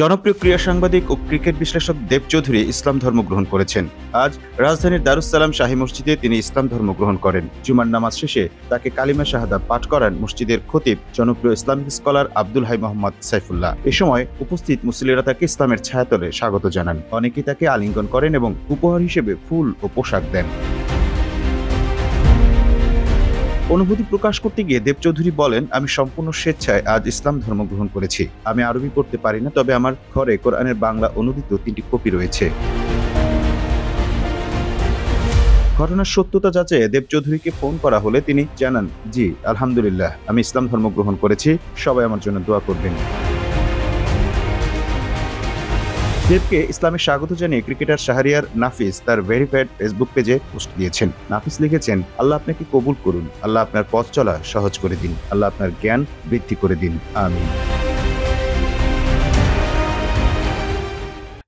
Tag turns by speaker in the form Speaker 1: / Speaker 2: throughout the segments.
Speaker 1: জনপ্রিয় ক্রীড়া সাংবাদিক ও ক্রিকেট বিশ্লেষক দেব চৌধুরী ইসলাম ধর্ম গ্রহণ করেছেন। আজ রাজধানীর দারুস সালাম শাহী মসজিদে তিনি ইসলাম ধর্ম গ্রহণ করেন। জুমার নামাজ শেষে তাকে কালিমা শাহাদা পাঠ করান মসজিদের খতিব জনপ্রিয় ইসলামিক স্কলার আব্দুল হাই মোহাম্মদ সাইফুল্লাহ। এ সময় উপস্থিত মুসল্লিরা তাকে ইসলামের ছায়াতলে স্বাগত জানান। অনেকেই তাকে আলিঙ্গন করেন এবং উপহার হিসেবে ফুল ও পোশাক দেন। অনুভূতি প্রকাশ করতে গিয়ে দেব চৌধুরী বলেন, আমি সম্পূর্ণ স্বেচ্ছায় আজ ইসলাম ধর্ম গ্রহণ করেছি। আমি আরবি পড়তে পারি না, তবে আমার ঘরে কোরআনের বাংলা অনুদিত 3টি কপি রয়েছে। ঘটনার সত্যতা যাচাইয়ে দেব চৌধুরীকে ফোন করা হলে তিনি জানান, জি আলহামদুলিল্লাহ, আমি ইসলাম ধর্ম গ্রহণ করেছি, সবাই আমার জন্য দোয়া করবেন। দেবকে ইসলামে স্বাগত জানিয়ে ক্রিকেটার শাহরিয়ার নাফিস তার ভেরিফাইড ফেসবুক পেজে পোস্ট দিয়েছেন। নাফিস লিখেছেন, আল্লাহ আপনাকে কবুল করুন, আল্লাহ আপনার পথ চলা সহজ করে দিন, আল্লাহ আপনার জ্ঞান বৃদ্ধি করে দিন, আমিন।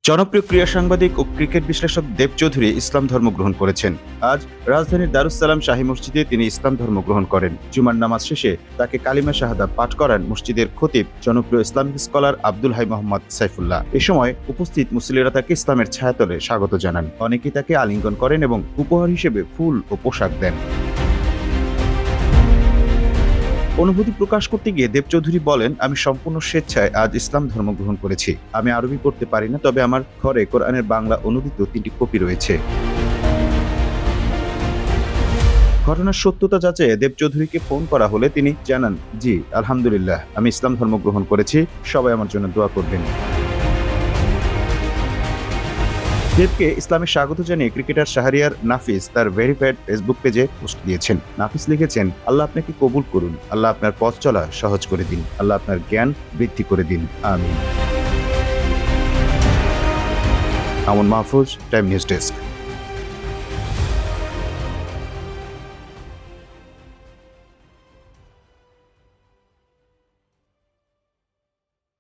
Speaker 1: জনপ্রিয় ক্রীড়া সাংবাদিক ও ক্রিকেট বিশ্লেষক দেব চৌধুরী ইসলাম ধর্ম গ্রহণ করেছেন। আজ রাজধানীর দারুস সালাম শাহী মসজিদে তিনি ইসলাম ধর্ম গ্রহণ করেন। জুমার নামাজ শেষে তাকে কালিমা শাহাদা পাঠ করান মসজিদের খতিব জনপ্রিয় ইসলামিক স্কলার আব্দুল হাই মোহাম্মদ সাইফুল্লাহ। এ সময় উপস্থিত মুসল্লিরা তাকে ইসলামের ছায়াতলে স্বাগত জানান। অনেকেই তাকে আলিঙ্গন করেন এবং উপহার হিসেবে ফুল ও পোশাক দেন। অনুভূতি প্রকাশ করতে গিয়ে দেব চৌধুরী বলেন, আমি সম্পূর্ণ স্বেচ্ছায় আজ ইসলাম ধর্ম গ্রহণ করেছি। আমি আরবি পড়তে পারি না, তবে আমার ঘরে কোরআনের বাংলা অনুদিত 3টি কপি রয়েছে। ঘটনার সত্যতা যাচাইয়ে দেব চৌধুরীকে ফোন করা হলে তিনি জানান, জি আলহামদুলিল্লাহ, আমি ইসলাম ধর্ম গ্রহণ করেছি, সবাই আমার জন্য দোয়া করবেন। দেবকে ইসলামে স্বাগত জানিয়ে ক্রিকেটার শাহরিয়ার নাফিস তার ভেরিফাইড ফেসবুক পেজে পোস্ট দিয়েছেন। নাফিস লিখেছেন, আল্লাহ আপনাকে কবুল করুন, আল্লাহ আপনার পথ চলা সহজ করে দিন, আল্লাহ আপনার জ্ঞান বৃদ্ধি করে দিন, আমিন। আমন মাহফুজ, টাইম নিউজ ডেস্ক।